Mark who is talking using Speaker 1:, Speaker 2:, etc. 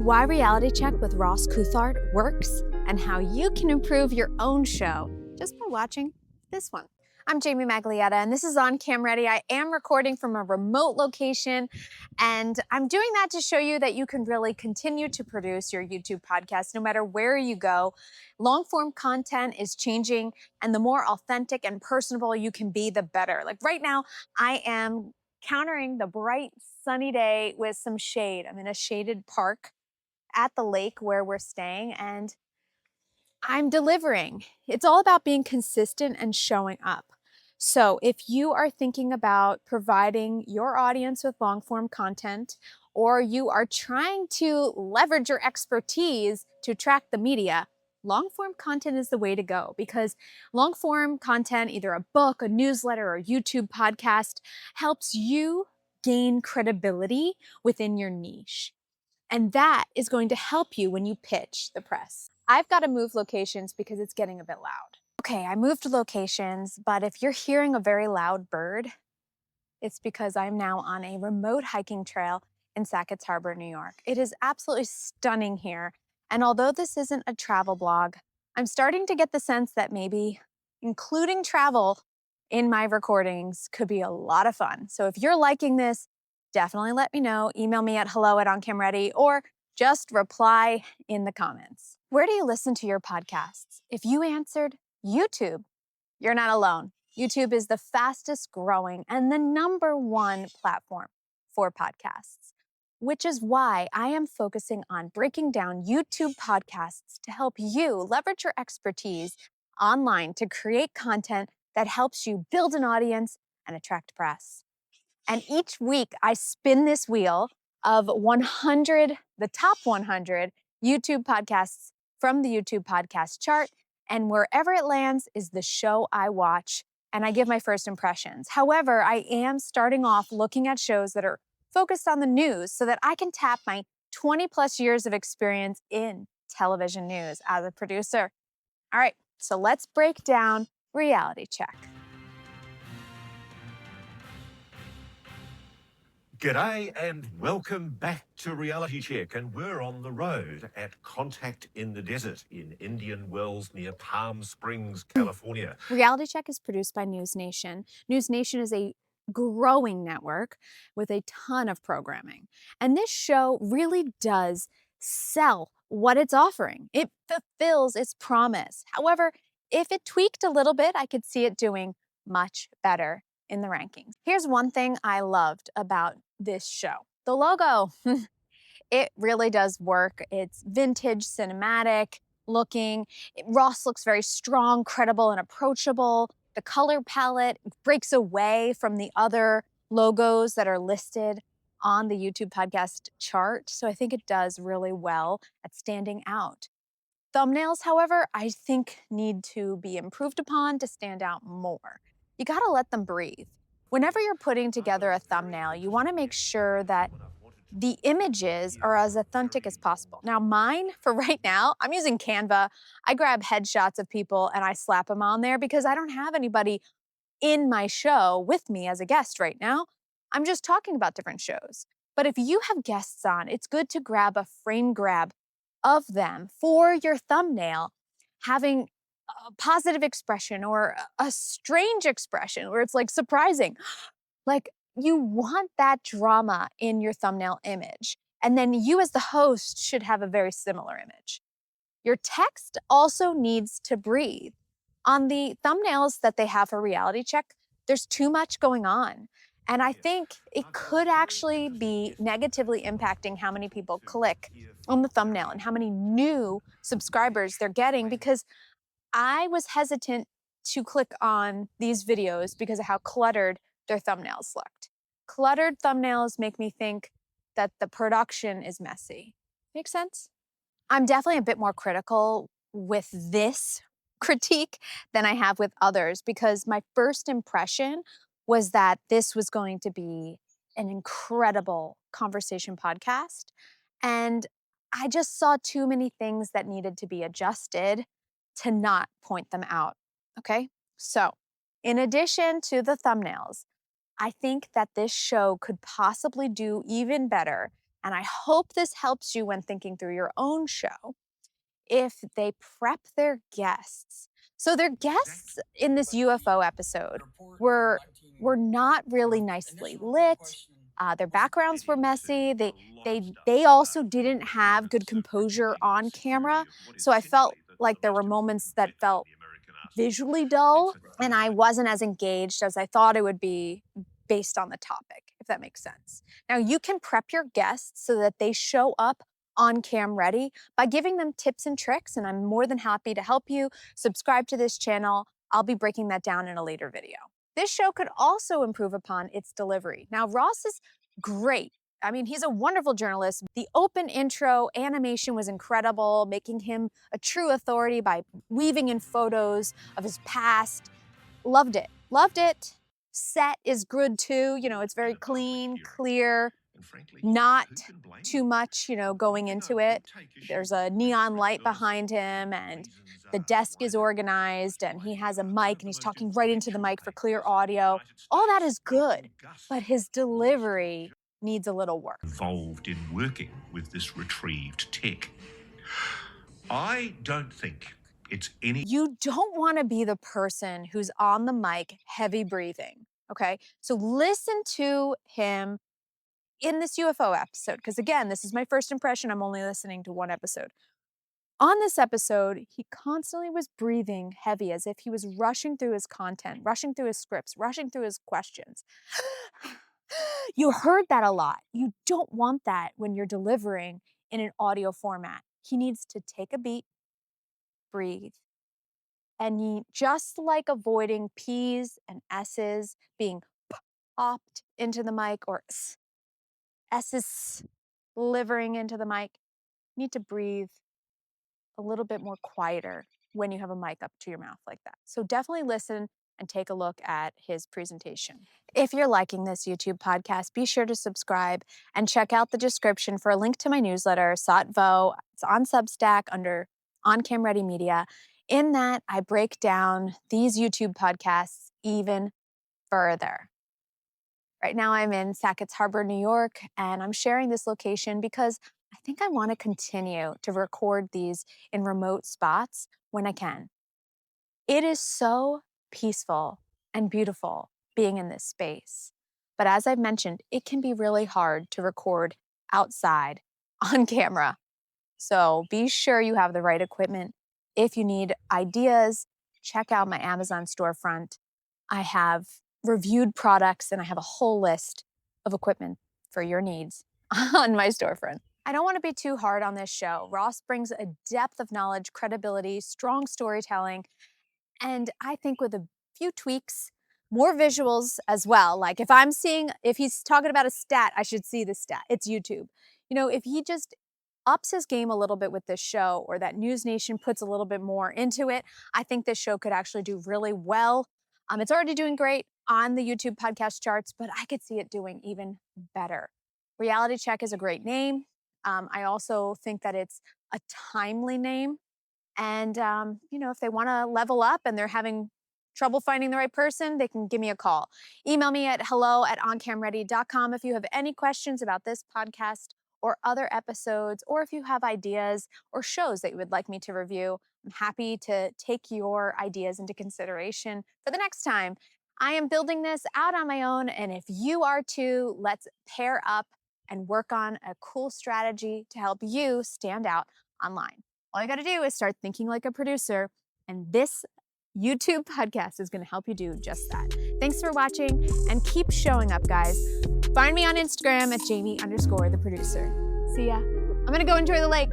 Speaker 1: why Reality Check with Ross Cuthart works and how you can improve your own show just by watching this one. I'm Jamie Maglietta, and this is On Cam Ready. I am recording from a remote location, and I'm doing that to show you that you can really continue to produce your YouTube podcast no matter where you go. Long-form content is changing, and the more authentic and personable you can be, the better. Like right now, I am countering the bright, sunny day with some shade. I'm in a shaded park at the lake where we're staying, and I'm delivering. It's all about being consistent and showing up. So if you are thinking about providing your audience with long-form content, or you are trying to leverage your expertise to attract the media, long-form content is the way to go, because long-form content, either a book, a newsletter, or YouTube podcast, helps you gain credibility within your niche. And that is going to help you when you pitch the press. I've got to move locations because it's getting a bit loud. Okay, I moved locations, but if you're hearing a very loud bird, it's because I'm now on a remote hiking trail in Sackett's Harbor, New York. It is absolutely stunning here. And although this isn't a travel blog, I'm starting to get the sense that maybe including travel in my recordings could be a lot of fun. So if you're liking this, definitely let me know. Email me at hello@oncamready, or just reply in the comments. Where do you listen to your podcasts? If you answered YouTube, you're not alone. YouTube is the fastest growing and the #1 platform for podcasts, which is why I am focusing on breaking down YouTube podcasts to help you leverage your expertise online to create content that helps you build an audience and attract press. And each week I spin this wheel of the top 100 YouTube podcasts from the YouTube podcast chart, and wherever it lands is the show I watch, and I give my first impressions. However, I am starting off looking at shows that are focused on the news so that I can tap my 20 plus years of experience in television news as a producer. All right, so let's break down Reality Check.
Speaker 2: G'day and welcome back to Reality Check, and we're on the road at Contact in the Desert in Indian Wells near Palm Springs, California.
Speaker 1: Reality Check is produced by NewsNation. NewsNation is a growing network with a ton of programming. And this show really does sell what it's offering. It fulfills its promise. However, if it tweaked a little bit, I could see it doing much better in the rankings. Here's one thing I loved about this show: the logo. It really does work. It's vintage, cinematic looking. Ross looks very strong, credible, and approachable. The color palette breaks away from the other logos that are listed on the YouTube podcast chart. So I think it does really well at standing out. Thumbnails, however, I think need to be improved upon to stand out more. You gotta let them breathe. Whenever you're putting together a thumbnail, you wanna make sure that the images are as authentic as possible. Now mine, for right now, I'm using Canva. I grab headshots of people and I slap them on there because I don't have anybody in my show with me as a guest right now. I'm just talking about different shows. But if you have guests on, it's good to grab a frame grab of them for your thumbnail, having a positive expression or a strange expression where it's like surprising. Like, you want that drama in your thumbnail image. And then you as the host should have a very similar image. Your text also needs to breathe. On the thumbnails that they have for Reality Check, there's too much going on. And I think it could actually be negatively impacting how many people click on the thumbnail and how many new subscribers they're getting, because I was hesitant to click on these videos because of how cluttered their thumbnails looked. Cluttered thumbnails make me think that the production is messy. Make sense? I'm definitely a bit more critical with this critique than I have with others, because my first impression was that this was going to be an incredible conversation podcast. And I just saw too many things that needed to be adjusted to not point them out. Okay? So, in addition to the thumbnails, I think that this show could possibly do even better and I hope this helps you when thinking through your own show, if they prep their guests. So their guests in this UFO episode were not really nicely lit. Their backgrounds were messy. They also didn't have good composure on camera. So I felt like there were moments that felt visually dull, and I wasn't as engaged as I thought it would be based on the topic, if that makes sense. Now, you can prep your guests so that they show up on cam ready by giving them tips and tricks, and I'm more than happy to help you. Subscribe to this channel. I'll be breaking that down in a later video. This show could also improve upon its delivery. Now, Ross is great. I mean, he's a wonderful journalist. The open intro animation was incredible, making him a true authority by weaving in photos of his past. Loved it. Loved it. Set is good too. You know, it's very clean, clear, not too much, going into it. There's a neon light behind him, and the desk is organized, and he has a mic, and he's talking right into the mic for clear audio. All that is good, but his delivery needs a little work.
Speaker 2: Involved in working with this retrieved tech. I don't think it's any.
Speaker 1: You don't want to be the person who's on the mic, heavy breathing, okay? So listen to him in this UFO episode, because again, this is my first impression. I'm only listening to one episode. On this episode, he constantly was breathing heavy as if he was rushing through his content, rushing through his scripts, rushing through his questions. You heard that a lot. You don't want that when you're delivering in an audio format. He needs to take a beat, breathe, and just like avoiding P's and S's being popped into the mic or S's delivering into the mic, you need to breathe a little bit more quieter when you have a mic up to your mouth like that. So definitely listen and take a look at his presentation. If you're liking this YouTube podcast, be sure to subscribe and check out the description for a link to my newsletter, Satvo. It's on Substack under On Cam Ready Media. In that, I break down these YouTube podcasts even further. Right now, I'm in Sackett's Harbor, New York, and I'm sharing this location because I think I want to continue to record these in remote spots when I can. It is so peaceful and beautiful being in this space. But as I've mentioned, it can be really hard to record outside on camera. So be sure you have the right equipment. If you need ideas, check out my Amazon storefront. I have reviewed products and I have a whole list of equipment for your needs on my storefront. I don't want to be too hard on this show. Ross brings a depth of knowledge, credibility, strong storytelling, and I think with a few tweaks, more visuals as well. Like if he's talking about a stat, I should see the stat. It's YouTube. If he just ups his game a little bit with this show, or that NewsNation puts a little bit more into it, I think this show could actually do really well. It's already doing great on the YouTube podcast charts, but I could see it doing even better. Reality Check is a great name. I also think that it's a timely name. And, if they want to level up and they're having trouble finding the right person, they can give me a call. Email me at hello@oncamready.com if you have any questions about this podcast or other episodes, or if you have ideas or shows that you would like me to review. I'm happy to take your ideas into consideration for the next time. I am building this out on my own, and if you are too, let's pair up and work on a cool strategy to help you stand out online. All you got to do is start thinking like a producer, and this YouTube podcast is going to help you do just that. Thanks for watching, and keep showing up, guys. Find me on Instagram at Jamie_the producer. See ya. I'm going to go enjoy the lake.